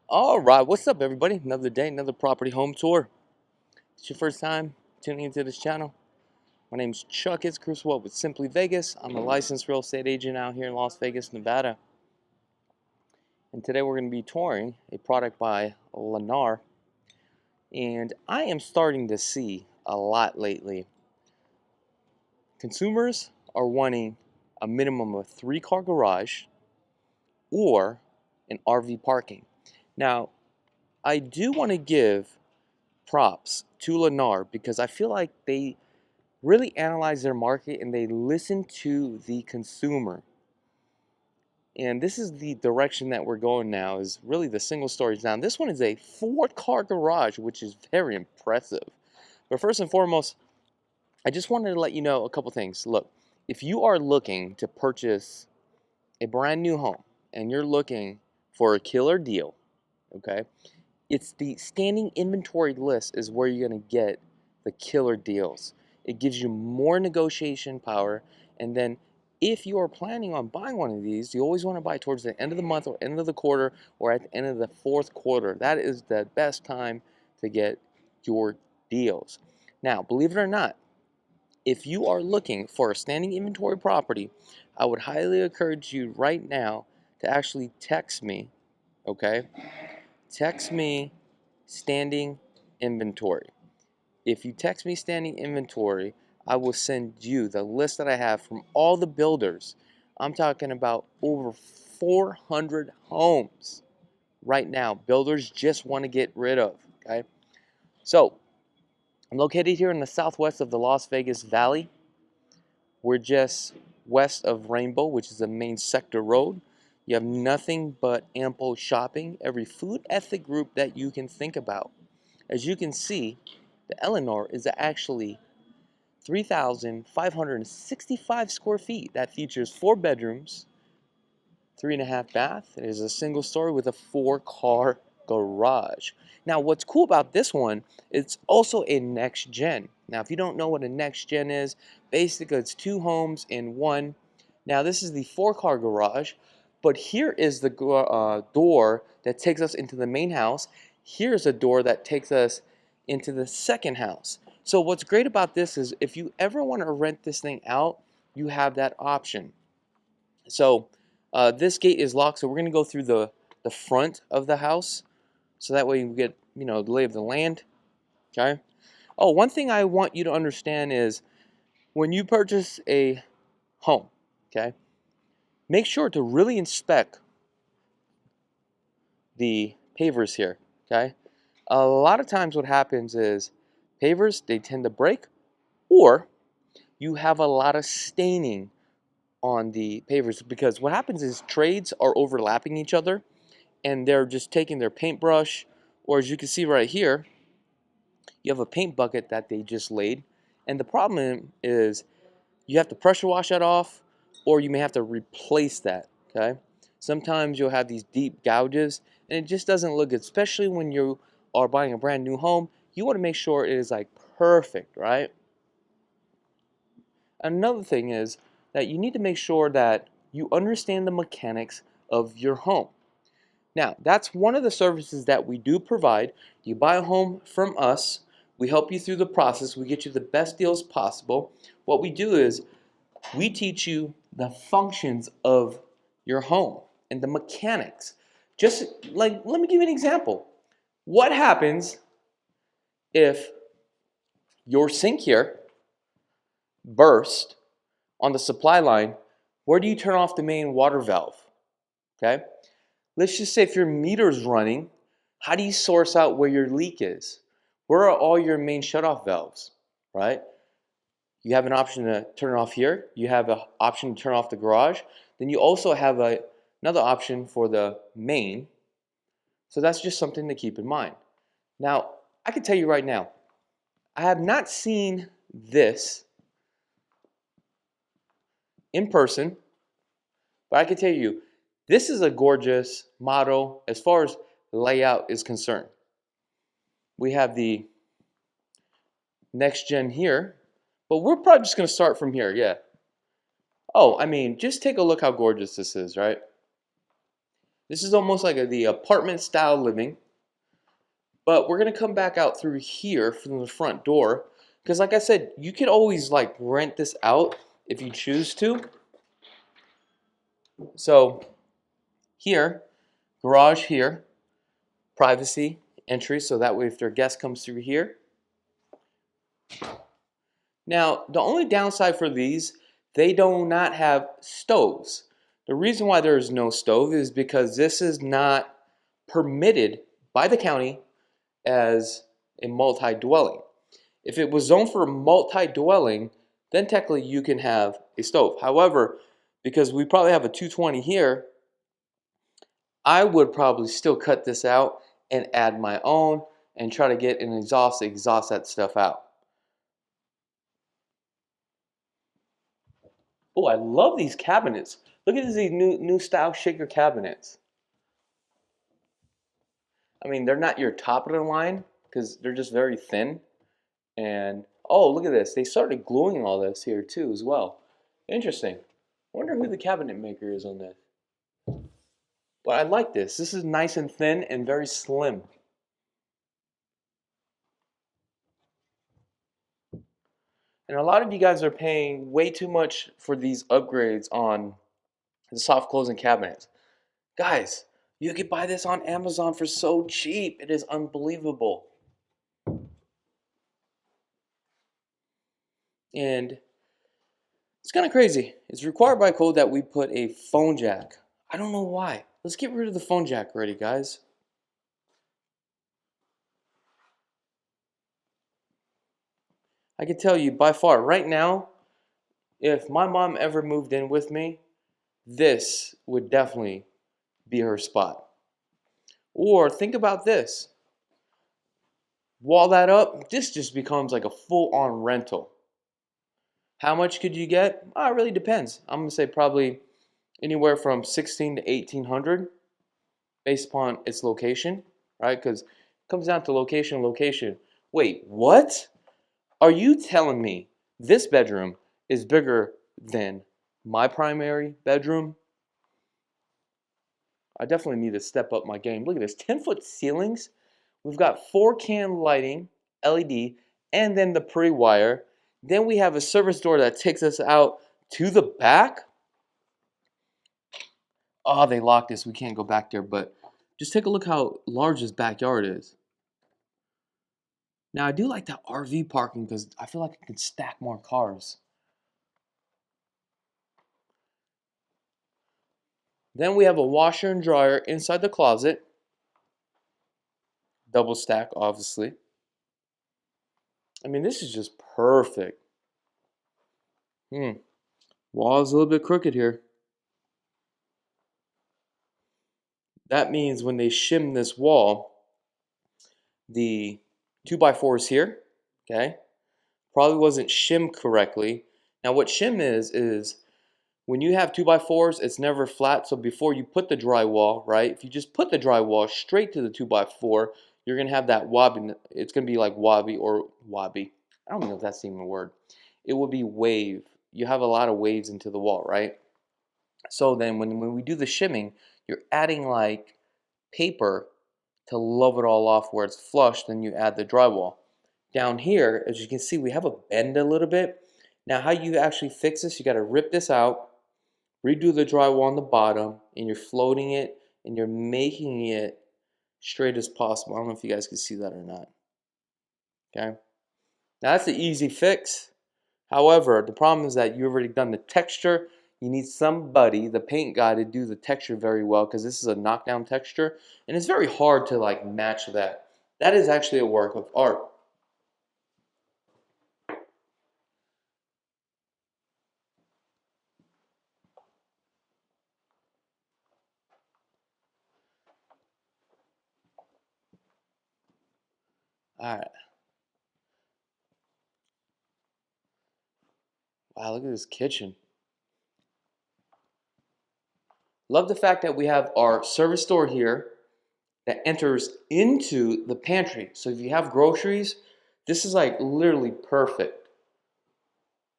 All right, what's up, everybody? Another day, another property home tour. It's your first time tuning into this channel. My name is Chakits Krulsawat with Simply Vegas. I'm a licensed real estate agent out here in Las Vegas, Nevada. And today we're going to be touring a product by Lennar. And I am starting to see a lot lately. Consumers are wanting a minimum of 3-car garage or an RV parking. Now, I do want to give props to Lennar because I feel like they really analyze their market and they listen to the consumer. And this is the direction that we're going now, is really the single stories down. This one is a 4-car garage, which is very impressive. But first and foremost, I just wanted to let you know a couple things. Look, if you are looking to purchase a brand new home and you're looking for a killer deal, okay, it's the standing inventory list is where you're going to get the killer deals. It gives you more negotiation power, and then if you are planning on buying one of these, you always want to buy towards the end of the month or end of the quarter or at the end of the fourth quarter. That is the best time to get your deals. Now, believe it or not, if you are looking for a standing inventory property, I would highly encourage you right now to actually text me, okay? Text me standing inventory. If you text me standing inventory, I will send you the list that I have from all the builders. I'm talking about over 400 homes right now. Builders just want to get rid of, okay? So, I'm located here in the southwest of the Las Vegas Valley. We're just west of Rainbow, which is the main sector road. You have nothing but ample shopping, every food ethic group that you can think about. As you can see, the Eleanor is actually 3,565 square feet. That features 4 bedrooms, 3.5 bath. It is a single story with a 4-car garage. Now, what's cool about this one, it's also a next gen. Now, if you don't know what a next gen is, basically it's 2 homes in one. Now, this is the 4-car garage, but here is the door that takes us into the main house. Here's a door that takes us into the second house. So what's great about this is if you ever want to rent this thing out, you have that option. So this gate is locked, so we're going to go through the front of the house, so that way you get, the lay of the land. Okay. Oh, one thing I want you to understand is when you purchase a home, okay, make sure to really inspect the pavers here. Okay. A lot of times what happens is pavers, they tend to break, or you have a lot of staining on the pavers, because what happens is trades are overlapping each other and they're just taking their paintbrush, or as you can see right here, you have a paint bucket that they just laid, and the problem is you have to pressure wash that off, or you may have to replace that. Okay, sometimes you'll have these deep gouges and it just doesn't look good, especially when you are buying a brand new home. You want to make sure it is like perfect, right? Another thing is that you need to make sure that you understand the mechanics of your home. Now, that's one of the services that we do provide. You buy a home from us, we help you through the process, we get you the best deals possible. What we do is we teach you the functions of your home and the mechanics. Just like, let me give you an example. What happens if your sink here burst on the supply line? Where do you turn off the main water valve? Okay? Let's just say if your meter's running, how do you source out where your leak is? Where are all your main shutoff valves, right? You have an option to turn it off here. You have an option to turn off the garage. Then you also have another option for the main. So that's just something to keep in mind. Now, I can tell you right now, I have not seen this in person, but I can tell you, this is a gorgeous model as far as layout is concerned. We have the next gen here, but we're probably just going to start from here. Yeah. Oh, I mean, just take a look how gorgeous this is, right? This is almost like the apartment style living. But we're gonna come back out through here from the front door, because like I said, you could always like rent this out if you choose to. So here, garage here, privacy entry, so that way if their guest comes through here. Now, the only downside for these, they do not have stoves. The reason why there is no stove is because this is not permitted by the county as a multi-dwelling. If it was zoned for a multi-dwelling, then technically you can have a stove. However, because we probably have a 220 here, I would probably still cut this out and add my own and try to get an exhaust to exhaust that stuff out. Oh, I love these cabinets. Look at these new style shaker cabinets. I mean, they're not your top of the line because they're just very thin. And oh, look at this. They started gluing all this here too as well. Interesting. I wonder who the cabinet maker is on this. But I like this. This is nice and thin and very slim. And a lot of you guys are paying way too much for these upgrades on the soft closing cabinets. Guys, you could buy this on Amazon for so cheap. It is unbelievable. And it's kind of crazy. It's required by code that we put a phone jack. I don't know why. Let's get rid of the phone jack already, guys. I can tell you by far, right now, if my mom ever moved in with me, this would definitely be her spot. Or think about this. Wall that up, this just becomes like a full-on rental. How much could you get? It really depends. I'm gonna say probably anywhere from 16 to 1800 based upon its location, right? Because it comes down to location. Wait, what? Are you telling me this bedroom is bigger than my primary bedroom? I definitely need to step up my game. Look at this, 10-foot ceilings. We've got 4-can lighting, LED, and then the pre-wire. Then we have a service door that takes us out to the back. Oh, they locked us. We can't go back there, but just take a look how large this backyard is. Now, I do like that RV parking because I feel like I can stack more cars. Then we have a washer and dryer inside the closet. Double stack, obviously. I mean, this is just perfect. Wall is a little bit crooked here. That means when they shim this wall, the 2x4 is here, okay? Probably wasn't shimmed correctly. Now what shim is when you have 2x4s, it's never flat. So before you put the drywall, right? If you just put the drywall straight to the 2x4, you're gonna have that wobbly. It's gonna be like wobbly or wobby. I don't know if that's even a word. It would be wave. You have a lot of waves into the wall, right? So then when we do the shimming, you're adding like paper to love it all off where it's flush, then you add the drywall. Down here, as you can see, we have a bend a little bit. Now how you actually fix this, you gotta rip this out, redo the drywall on the bottom, and you're floating it, and you're making it straight as possible. I don't know if you guys can see that or not. Okay? Now that's the easy fix. However, the problem is that you've already done the texture. You need somebody, the paint guy, to do the texture very well because this is a knockdown texture, and it's very hard to like match that. That is actually a work of art. All right. Wow, look at this kitchen. Love the fact that we have our service door here that enters into the pantry. So if you have groceries, this is like literally perfect.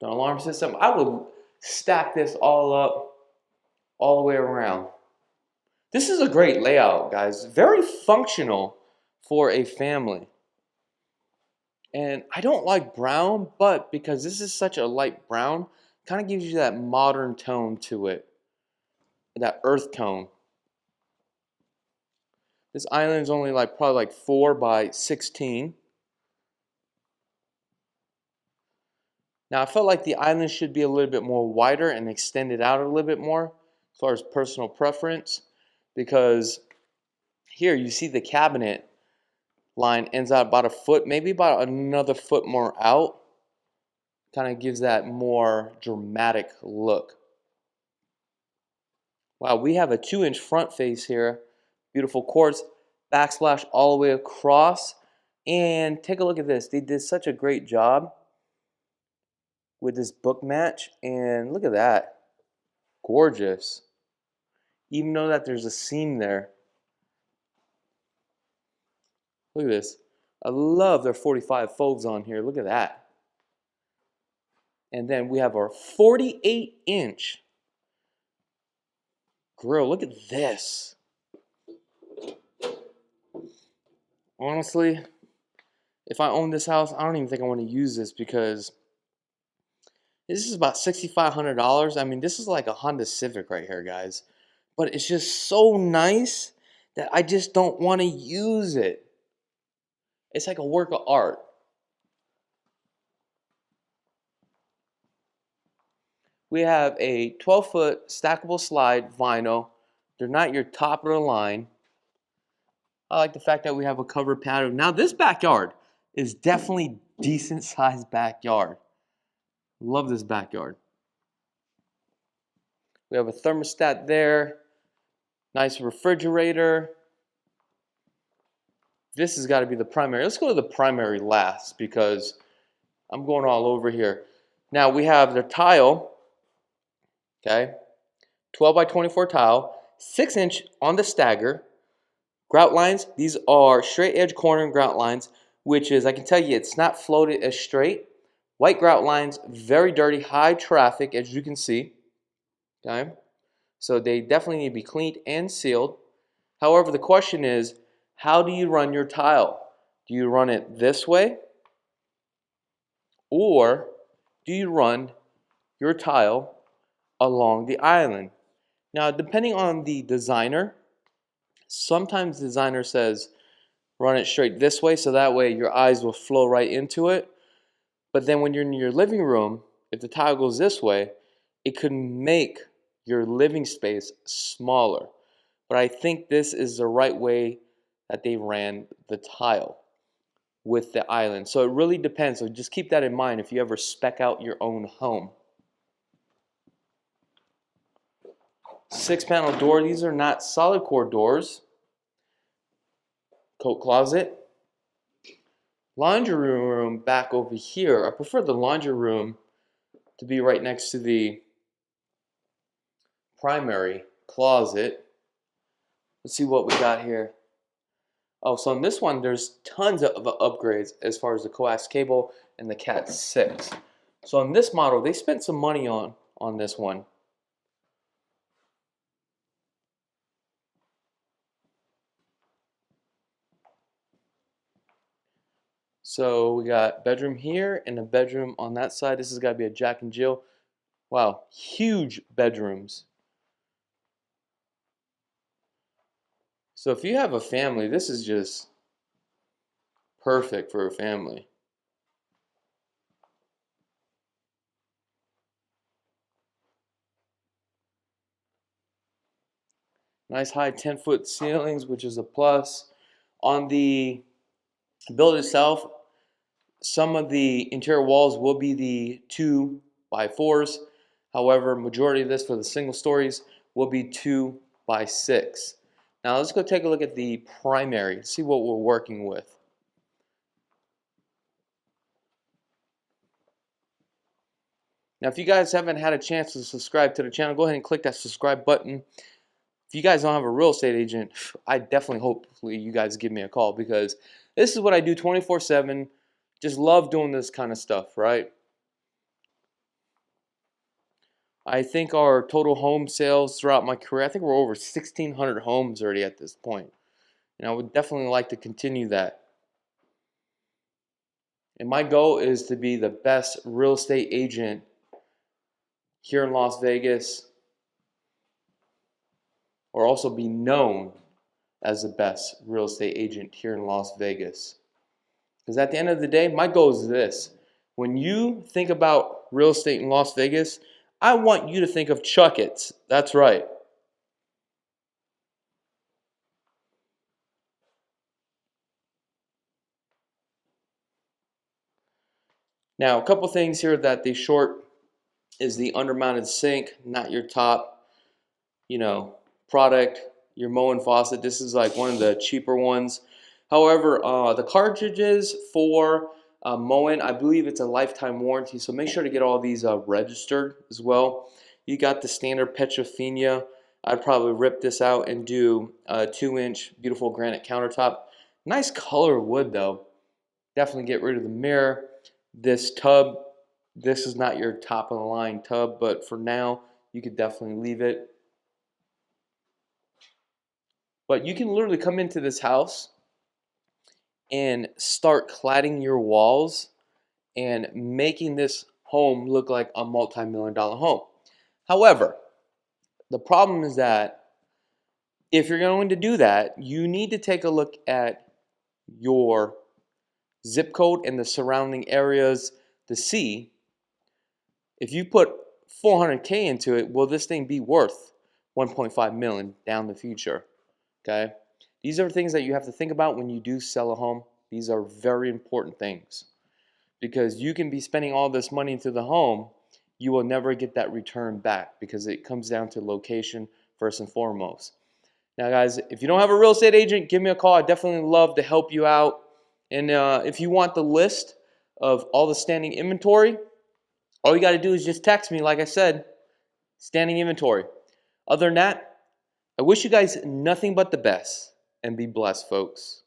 The alarm system, I would stack this all up all the way around. This is a great layout, guys. Very functional for a family. And I don't like brown, but because this is such a light brown, kind of gives you that modern tone to it, that earth tone. This island is only probably like 4 by 16. Now I felt like the island should be a little bit more wider and extended out a little bit more as far as personal preference, because here you see the cabinet line ends out about a foot, maybe about another foot more out. Kind of gives that more dramatic look. Wow, we have a 2-inch front face here. Beautiful quartz, backsplash all the way across. And take a look at this. They did such a great job with this book match. And look at that. Gorgeous. Even though that there's a seam there. Look at this. I love their 45 fauves on here. Look at that. And then we have our 48-inch grill. Look at this. Honestly, if I own this house, I don't even think I want to use this because this is about $6,500. I mean, this is like a Honda Civic right here, guys. But it's just so nice that I just don't want to use it. It's like a work of art. We have a 12-foot stackable slide vinyl. They're not your top of the line. I like the fact that we have a covered patio. Now this backyard is definitely decent sized backyard. Love this backyard. We have a thermostat there. Nice refrigerator. This has got to be the primary. Let's go to the primary last because I'm going all over here. Now we have the tile. Okay. 12 by 24 tile. 6-inch on the stagger. Grout lines, these are straight edge corner grout lines, which is, I can tell you, it's not floated as straight. White grout lines, very dirty, high traffic, as you can see. Okay, so they definitely need to be cleaned and sealed. However, the question is, how do you run your tile? Do you run it this way? Or do you run your tile along the island? Now, depending on the designer, sometimes the designer says run it straight this way so that way your eyes will flow right into it. But then when you're in your living room, if the tile goes this way, it could make your living space smaller. But I think this is the right way that they ran the tile with the island. So it really depends. So just keep that in mind if you ever spec out your own home. 6-panel door. These are not solid core doors. Coat closet. Laundry room back over here. I prefer the laundry room to be right next to the primary closet. Let's see what we got here. Oh, so in this one, there's tons of upgrades as far as the coax cable and the Cat 6. So on this model, they spent some money on this one. So we got bedroom here and a bedroom on that side. This has got to be a Jack and Jill. Wow, huge bedrooms. So if you have a family, this is just perfect for a family. Nice high 10-foot ceilings, which is a plus. On the build itself, some of the interior walls will be the 2x4s. However, majority of this for the single stories will be 2x6. Now let's go take a look at the primary, see what we're working with. Now if you guys haven't had a chance to subscribe to the channel, go ahead and click that subscribe button. If you guys don't have a real estate agent, I definitely hopefully you guys give me a call because this is what I do 24/7. Just love doing this kind of stuff, right? I think our total home sales throughout my career, I think we're over 1,600 homes already at this point. And I would definitely like to continue that. And my goal is to be the best real estate agent here in Las Vegas, or also be known as the best real estate agent here in Las Vegas. Because at the end of the day, my goal is this. When you think about real estate in Las Vegas, I want you to think of Chakits. That's right. Now, a couple things here that they short is the undermounted sink, not your top, product, your Moen faucet. This is like one of the cheaper ones. However, the cartridges for Moen, I believe it's a lifetime warranty, so make sure to get all these registered as well. You got the standard Pkwy. I'd probably rip this out and do a 2-inch beautiful granite countertop. Nice color wood though. Definitely get rid of the mirror. This tub, this is not your top of the line tub, but for now, you could definitely leave it. But you can literally come into this house and start cladding your walls and making this home look like a multi-million-dollar home. However, the problem is that if you're going to do that, you need to take a look at your zip code and the surrounding areas to see if you put 400K into it, will this thing be worth 1.5 million down the future? Okay, these are things that you have to think about when you do sell a home. These are very important things because you can be spending all this money into the home, you will never get that return back because it comes down to location first and foremost. Now guys, if you don't have a real estate agent, give me a call. I definitely love to help you out. And if you want the list of all the standing inventory, all you got to do is just text me, like I said, standing inventory. Other than that, I wish you guys nothing but the best and be blessed, folks.